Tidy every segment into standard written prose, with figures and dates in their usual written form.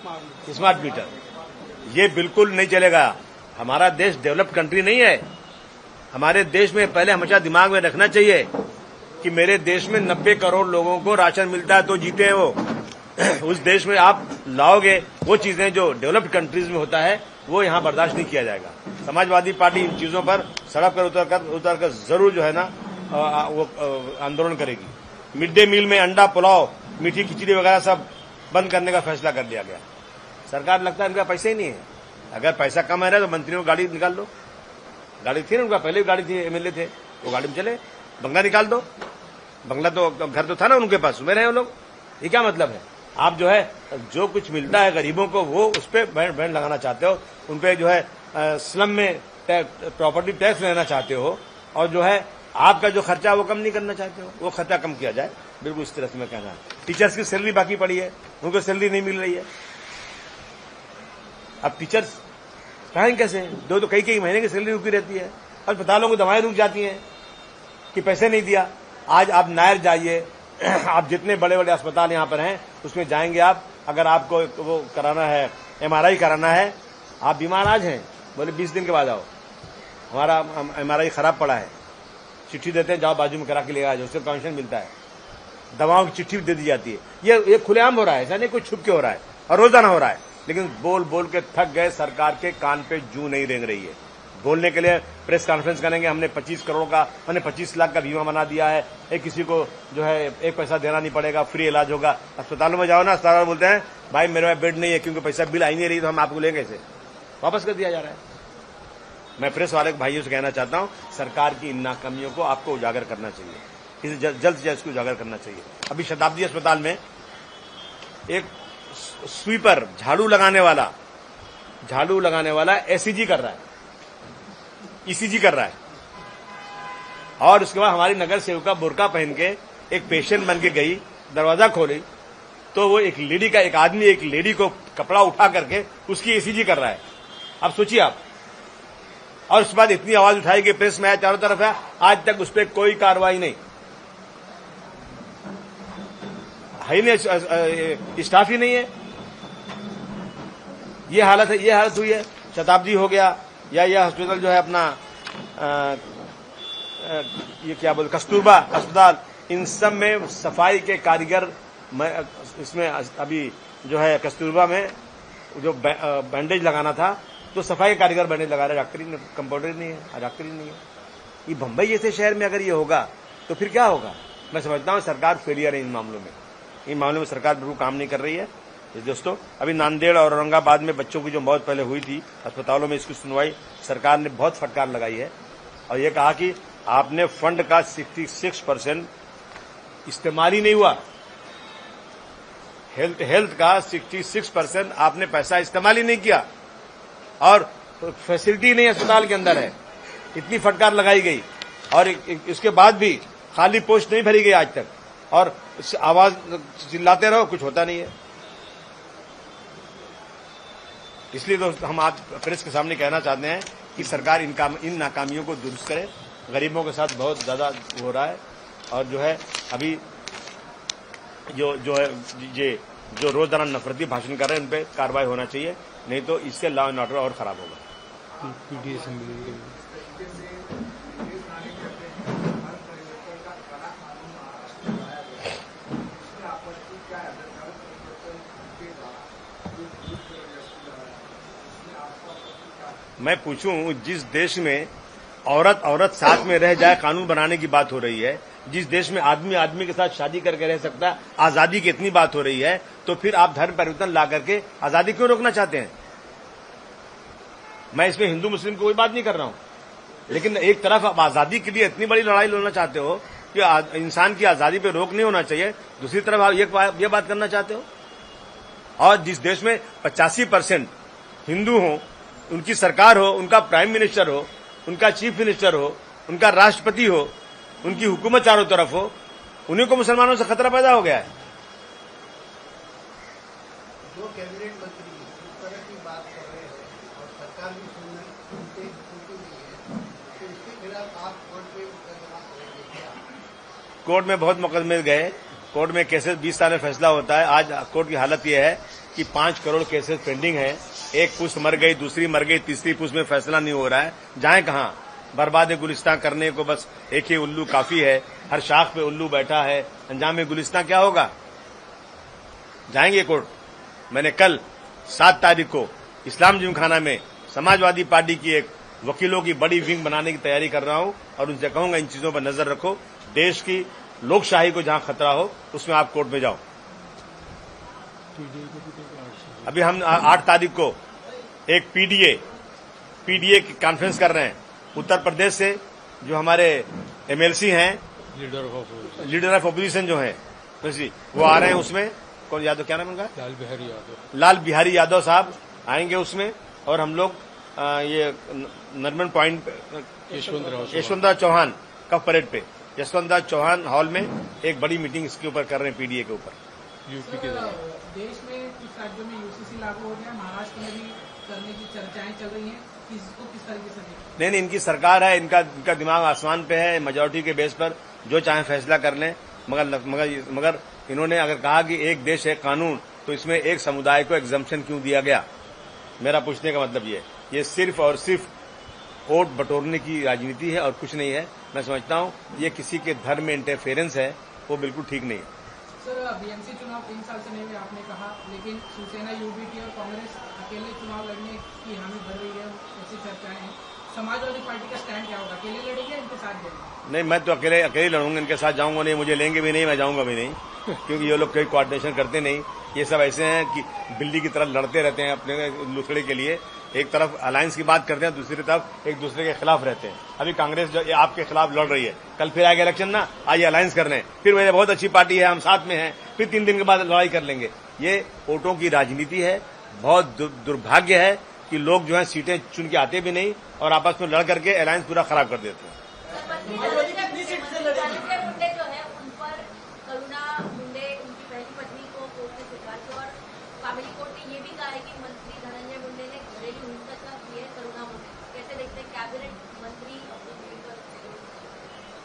Smart meter, ये बिल्कुल नहीं चलेगा। हमारा देश डेवलप्ड कंट्री नहीं है। हमारे देश में पहले हमेशा दिमाग में रखना चाहिए कि मेरे देश में 90 करोड़ लोगों को राशन मिलता है तो जीते हैं वो। उस देश में आप लाओगे वो चीजें जो डेवलप्ड कंट्रीज में होता है, वो यहां बर्दाश्त नहीं किया जाएगा। समाजवादी पार्टी इन चीजों पर सड़क पर उतर कर जरूर जो है ना वो आंदोलन करेगी। मिड डे मील में अंडा, पुलाव, मीठी खिचड़ी वगैरह सब बंद करने का फैसला कर लिया गया। सरकार लगता है इनका पैसा ही नहीं है। अगर पैसा कम है तो मंत्रियों को गाड़ी निकाल लो। गाड़ी थी ना उनका, पहले भी गाड़ी थी, एमएलए थे, वो गाड़ी में चले। बंगला निकाल दो, बंगला तो घर तो था ना उनके पास, में रहे वो लोग। ये क्या मतलब है? आप जो है जो कुछ मिलता है गरीबों को वो उस पर बैंड लगाना चाहते हो, उन पे जो है स्लम में प्रॉपर्टी टैक्स लेना चाहते हो, और जो है आपका जो खर्चा वो कम नहीं करना चाहते हो, वो खर्चा कम किया जाए। बिल्कुल इस तरह से मैं कहना है। टीचर्स की सैलरी बाकी पड़ी है, उनको सैलरी नहीं मिल रही है। अब टीचर्स खाएंगे कैसे? दो तो कई महीने की सैलरी रुकी रहती है, अस्पतालों को दवाएं रुक जाती हैं कि पैसे नहीं दिया। आज आप नायर जाइए, आप जितने बड़े बड़े अस्पताल यहां पर हैं उसमें जाएंगे आप, अगर आपको वो कराना है, MRI कराना है, आप बीमार आज हैं, बोले 20 दिन के बाद आओ, हमारा MRI खराब पड़ा है, चिट्ठी देते हैं, जाओ बाजू में करा के ले आ जाओ, उससे कमीशन मिलता है, दवाओं की चिट्ठी भी दे दी जाती है। ये खुलेआम हो रहा है, ऐसा नहीं कोई छुप के हो रहा है, और रोजाना हो रहा है। लेकिन बोल बोल के थक गए, सरकार के कान पे जू नहीं रेंग रही है। बोलने के लिए प्रेस कॉन्फ्रेंस करेंगे, हमने 25 लाख का बीमा बना दिया है, किसी को जो है एक पैसा देना नहीं पड़ेगा, फ्री इलाज होगा। अस्पतालों में जाओ ना, अस्पताल बोलते हैं भाई मेरे पास बेड नहीं है क्योंकि पैसा बिल आई नहीं रही, तो हम आपको लेंगे इसे, वापस कर दिया जा रहा है। मैं प्रेस वाले भाइयों से कहना चाहता हूं, सरकार की इन नाकामियों को आपको उजागर करना चाहिए, इसे जल्द से जल्द इसको उजागर करना चाहिए। अभी शताब्दी अस्पताल में एक स्वीपर, झाड़ू लगाने वाला ECG कर रहा है, ECG कर रहा है, और उसके बाद हमारी नगर सेविका बुर्का पहन के एक पेशेंट बन के गई, दरवाजा खोली तो वो एक लेडी को कपड़ा उठा करके उसकी ECG कर रहा है। अब सोचिए आप, और उसके बाद इतनी आवाज उठाई कि प्रेस में आया, चारों तरफ है, आज तक उस पर कोई कार्रवाई नहीं है, नहीं स्टाफ ही नहीं है। ये हालत हुई है। शताब्दी हो गया, या यह हॉस्पिटल जो है अपना ये क्या बोलते, कस्तूरबा अस्पताल, इन सब में सफाई के कारीगर, इसमें अभी जो है कस्तूरबा में जो बैंडेज लगाना था तो सफाई के कारीगर बैंडेज लगा रहे, डॉक्टर ही, कंपाउंडर नहीं है, डॉक्टर ही नहीं है। ये बंबई जैसे शहर में अगर ये होगा तो फिर क्या होगा? मैं समझता हूं सरकार फेलियर है इन मामलों में सरकार बिल्कुल काम नहीं कर रही है। दोस्तों, अभी नांदेड़ और औरंगाबाद में बच्चों की जो मौत पहले हुई थी अस्पतालों में, इसकी सुनवाई सरकार ने बहुत फटकार लगाई है और ये कहा कि आपने फंड का 66% इस्तेमाल ही नहीं हुआ। हेल्थ का 66% आपने पैसा इस्तेमाल ही नहीं किया, और फैसिलिटी नहीं अस्पताल के अंदर है। इतनी फटकार लगाई गई और इसके बाद भी खाली पोस्ट नहीं भरी गई आज तक, और आवाज चिल्लाते रहो, कुछ होता नहीं है। इसलिए तो हम आज प्रेस के सामने कहना चाहते हैं कि सरकार इन नाकामियों को दुरुस्त करे। गरीबों के साथ बहुत ज्यादा हो रहा है, और जो है अभी जो रोजाना नफरती भाषण कर रहे हैं उन पे कार्रवाई होना चाहिए, नहीं तो इससे लॉ एंड ऑर्डर और खराब होगा। मैं पूछूं, जिस देश में औरत साथ में रह जाए कानून बनाने की बात हो रही है, जिस देश में आदमी के साथ शादी करके रह सकता है, आजादी की इतनी बात हो रही है, तो फिर आप धर्म परिवर्तन ला करके आजादी क्यों रोकना चाहते हैं? मैं इसमें हिंदू मुस्लिम की कोई बात नहीं कर रहा हूं, लेकिन एक तरफ आप आजादी के लिए इतनी बड़ी लड़ाई लड़ना चाहते हो कि इंसान की आजादी पे रोक नहीं होना चाहिए, दूसरी तरफ आप ये बात करना चाहते हो। और जिस देश में 85% हिंदू हो, उनकी सरकार हो, उनका प्राइम मिनिस्टर हो, उनका चीफ मिनिस्टर हो, उनका राष्ट्रपति हो, उनकी हुकूमत चारों तरफ हो, उन्हीं को मुसलमानों से खतरा पैदा हो गया है। जो कैबिनेट मंत्री इस तरह की बात कर रहे हैं और सरकार भी सुनती नहीं है, तो इसके खिलाफ आप कोर्ट में मुकदमा करेंगे क्या? कोर्ट में बहुत मुकदमे गए, कोर्ट में केसेस 20 साल में फैसला होता है। आज कोर्ट की हालत यह है कि 5 करोड़ केसेस पेंडिंग है। एक पुष्ट मर गई, दूसरी मर गई, तीसरी पुष्ट में फैसला नहीं हो रहा है। जाए कहाँ? बर्बाद गुलिस्तान करने को बस एक ही उल्लू काफी है। हर शाख पे उल्लू बैठा है, अंजाम में गुलिस्तान क्या होगा? जाएंगे कोर्ट। मैंने कल 7 तारीख को इस्लाम जिमखाना में समाजवादी पार्टी की एक वकीलों की बड़ी विंग बनाने की तैयारी कर रहा हूं और उनसे कहूंगा इन चीजों पर नजर रखो। देश की लोकशाही को जहां खतरा हो उसमें आप कोर्ट में जाओ। अभी हम 8 तारीख को एक पीडीए की कॉन्फ्रेंस कर रहे हैं। उत्तर प्रदेश से जो हमारे एमएलसी हैं, लीडर ऑफ अपोजिशन जो हैं, वो आ रहे हैं। उसमें कौन यादव, क्या नाम उनका? लाल बिहारी यादव साहब आएंगे उसमें। और हम लोग ये नरमन पॉइंट यशवंतराव चौहान कप परेड पे यशवंतराव चौहान हॉल में एक बड़ी मीटिंग इसके ऊपर कर रहे हैं, पीडीए के ऊपर। यूपी के देश में कुछ राज्यों में यूसीसी लागू हो गया, महाराष्ट्र में भी करने की चर्चाएं चल रही हैं। किसको किस तरीके से? नहीं, इनकी सरकार है, इनका दिमाग आसमान पे है। मेजोरिटी के बेस पर जो चाहे फैसला कर लें। मगर इन्होंने अगर कहा कि एक देश एक कानून, तो इसमें एक समुदाय को एग्जम्पशन क्यों दिया गया? मेरा पूछने का मतलब ये सिर्फ और सिर्फ वोट बटोरने की राजनीति है और कुछ नहीं है। मैं समझता हूं ये किसी के धर्म में इंटरफेरेंस है, वो बिल्कुल ठीक नहीं है। सर, बीएमसी चुनाव 3 साल से नहीं हुए आपने कहा, लेकिन शिवसेना, यूबीटी और कांग्रेस अकेले चुनाव लड़ने की हामी भर रही है, ऐसी चर्चाएं हैं। समाजवादी पार्टी का स्टैंड क्या होगा? अकेले लड़ेंगे, इनके साथ जाएंगे? नहीं, मैं तो अकेले लड़ूंगा, इनके साथ जाऊंगा नहीं। मुझे लेंगे भी नहीं, मैं जाऊंगा भी नहीं, क्योंकि ये लोग कोई कोऑर्डिनेशन करते नहीं। ये सब ऐसे हैं कि बिल्ली की तरह लड़ते रहते हैं अपने लुथड़े के लिए। एक तरफ अलायंस की बात करते हैं, दूसरी तरफ एक दूसरे के खिलाफ रहते हैं। अभी कांग्रेस जो आपके खिलाफ लड़ रही है, कल फिर आएगा इलेक्शन ना, आइए अलायंस करने। फिर मेरे बहुत अच्छी पार्टी है, हम साथ में हैं, फिर 3 दिन के बाद लड़ाई कर लेंगे। ये वोटों की राजनीति है। बहुत दुर्भाग्य है कि लोग जो है सीटें चुन के आते भी नहीं और आपस में लड़ करके अलायंस पूरा खराब कर देते हैं।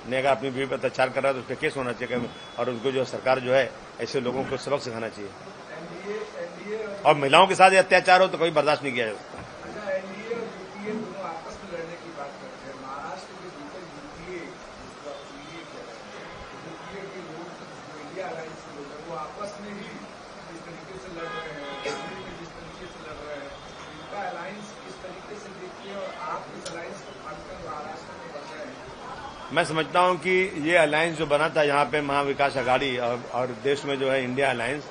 नहीं, अगर अपनी बीवी पर अत्याचार कर रहा है तो उस पर केस होना चाहिए और उनको जो सरकार जो है ऐसे लोगों को सबक सिखाना चाहिए। और महिलाओं के साथ अत्याचार हो तो कभी बर्दाश्त नहीं किया जा सकता। मैं समझता हूं कि ये अलायंस जो बना था यहाँ पे महाविकास अघाड़ी और देश में जो है इंडिया अलायंस,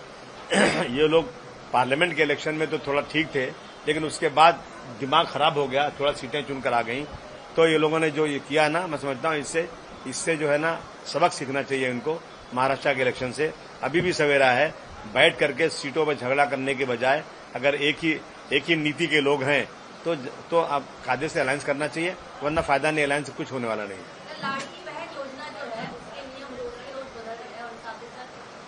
ये लोग पार्लियामेंट के इलेक्शन में तो थोड़ा ठीक थे, लेकिन उसके बाद दिमाग खराब हो गया, थोड़ा सीटें चुनकर आ गई। तो ये लोगों ने जो ये किया ना, मैं समझता हूं इससे जो है ना सबक सीखना चाहिए इनको महाराष्ट्र के इलेक्शन से। अभी भी सवेरा है, बैठ करके सीटों पर झगड़ा करने के बजाय अगर एक ही नीति के लोग हैं तो अब कायदे से अलायंस करना चाहिए, वरना फायदा नहीं, अलायंस से कुछ होने वाला नहीं। लाडली बहन योजना जो है उसके नियम रोज के रोज बदल रहे हैं और साथ ही साथ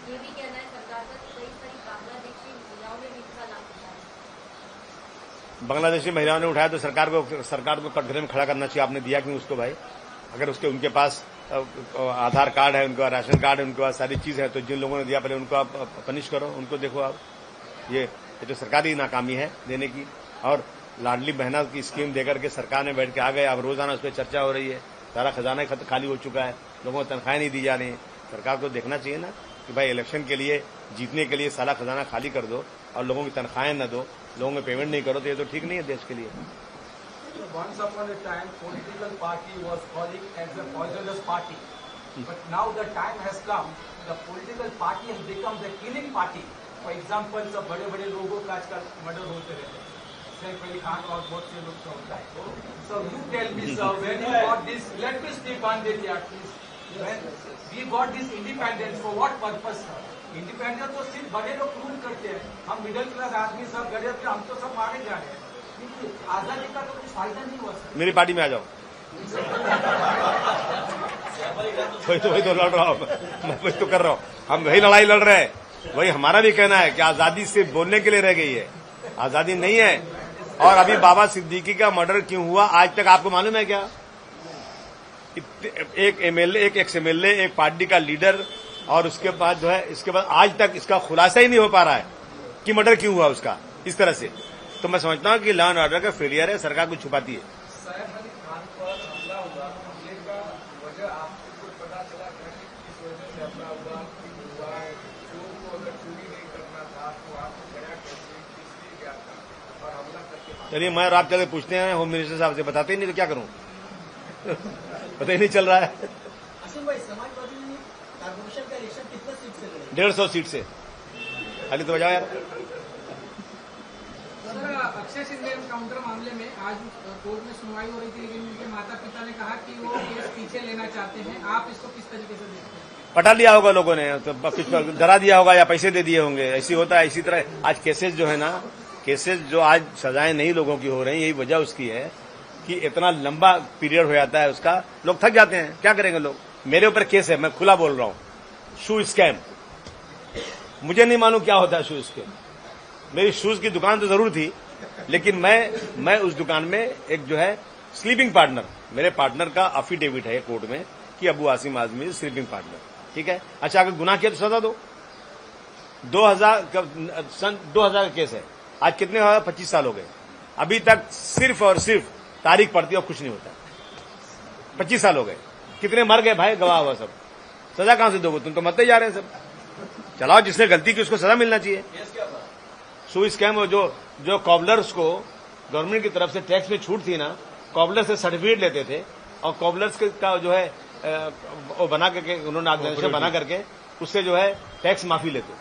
ये भी कहना है सरकार का कि कई सारी बांग्लादेशी महिलाओं ने भी इसका लाभ उठाया। बांग्लादेशी महिलाओं ने उठाया तो सरकार को कटघरे में खड़ा करना चाहिए। आपने दिया क्यों उसको भाई? अगर उनके पास आधार कार्ड है, उनके पास राशन कार्ड है, उनके पास सारी चीज है, तो जिन लोगों ने दिया पहले उनको आप पनिश करो, उनको देखो आप। ये तो सरकारी नाकामी है देने की। और लाडली बहना की स्कीम देकर के सरकार ने बैठ के आ गए, अब रोजाना उस पर चर्चा हो रही है। सारा खजाना खाली हो चुका है, लोगों को तनख्वाहें नहीं दी जा रही। सरकार को देखना चाहिए ना कि भाई इलेक्शन के लिए जीतने के लिए सारा खजाना खाली कर दो और लोगों की तनख्वाहें न दो, लोगों में पेमेंट नहीं करो, तो ये तो ठीक नहीं है देश के लिए। Once upon a time, political party was calling as a poisonous party. But now the time has come, the political party has become the killing party. For example, सब बड़े-बड़े लोगों का आजकल मर्डर होते रहते हैं। सैफ अली खान और बहुत से लोग का होता है। So you tell me, sir, when you got this, let me speak on this, please. When we got this independence, for what purpose, sir? Independence तो सिर्फ बड़े लोग प्रूव करते हैं। हम मिडिल क्लास आदमी सब गरीब थे, हम तो सब मारे जा रहे हैं। आजादी का तो कुछ फायदा नहीं हुआ सर। मेरी पार्टी में आ जाओ। वही तो लड़ रहा हूँ मैं, वही तो कर रहा हूँ। हम वही लड़ाई लड़ रहे हैं। वही हमारा भी कहना है कि आजादी सिर्फ बोलने के लिए रह गई है, आजादी नहीं है। और अभी बाबा सिद्दीकी का मर्डर क्यों हुआ आज तक आपको मालूम है क्या? एक एक्स एमएलए, एक पार्टी का लीडर और उसके बाद जो है इसके बाद आज तक इसका खुलासा ही नहीं हो पा रहा है कि मर्डर क्यों हुआ उसका इस तरह से। तो मैं समझता हूं कि लॉ एंड ऑर्डर का फेलियर है, सरकार कुछ छुपाती है। सैफ अली खान पर हमला हुआ, हमले का वजह आपको कुछ पता चला क्या कि किस वजह से हमला हुआ, क्यों हुआ? चोर को अगर चोरी नहीं करना था तो आपको गया कैसे, किस लिए गया था और हमला करके चलिए मैं और आप चले पूछते हैं होम मिनिस्टर साहब से, बताते ही नहीं तो क्या करूं पता ही नहीं चल रहा है। आसिम भाई, समाजवादी ने कॉर्पोरेशन का इलेक्शन कितने सीट से लड़े? 150 सीट से। खाली तो बजाओ यार। सर, अक्षय सिंह एनकाउंटर मामले में आज कोर्ट में सुनवाई हो रही थी, लेकिन उनके माता पिता ने कहा कि वो केस पीछे लेना चाहते हैं। आप इसको किस तरीके से देखते हैं? पटा लिया होगा लोगों ने, तो डरा दिया होगा या पैसे दे दिए होंगे, ऐसी होता है। इसी तरह आज केसेस जो है ना, केसेस जो आज सजाएं नहीं लोगों की हो रही, यही वजह उसकी है कि इतना लंबा पीरियड हो जाता है उसका, लोग थक जाते हैं। क्या करेंगे लोग? मेरे ऊपर केस है, मैं खुला बोल रहा हूं, शू स्कैम। मुझे नहीं मालूम क्या होता है शू स्कैम। मेरी शूज की दुकान तो जरूर थी, लेकिन मैं उस दुकान में एक जो है स्लीपिंग पार्टनर, मेरे पार्टनर का अफिडेविट है कोर्ट में कि अबू आसिम आजमी स्लीपिंग पार्टनर, ठीक है। अच्छा, अगर गुनाह किया तो सजा दो। 2000 का केस है, आज कितने हो गए? 25 साल हो गए। अभी तक सिर्फ और सिर्फ तारीख पड़ती है और कुछ नहीं होता। 25 साल हो गए, कितने मर गए भाई, गवाह हुआ सब। सजा कहां से दोगे? तुम तो मरते जा रहे हैं सब। चलाओ, जिसने गलती की उसको सजा मिलना चाहिए। शू स्कैम जो कॉबलर्स को गवर्नमेंट की तरफ से टैक्स में छूट थी ना, कॉबलर से सर्टिफिकेट लेते थे और कॉबलर्स का जो है वो बना करके उन्होंने ऑर्गेनाइजेशन बना करके उससे जो है टैक्स माफी लेते।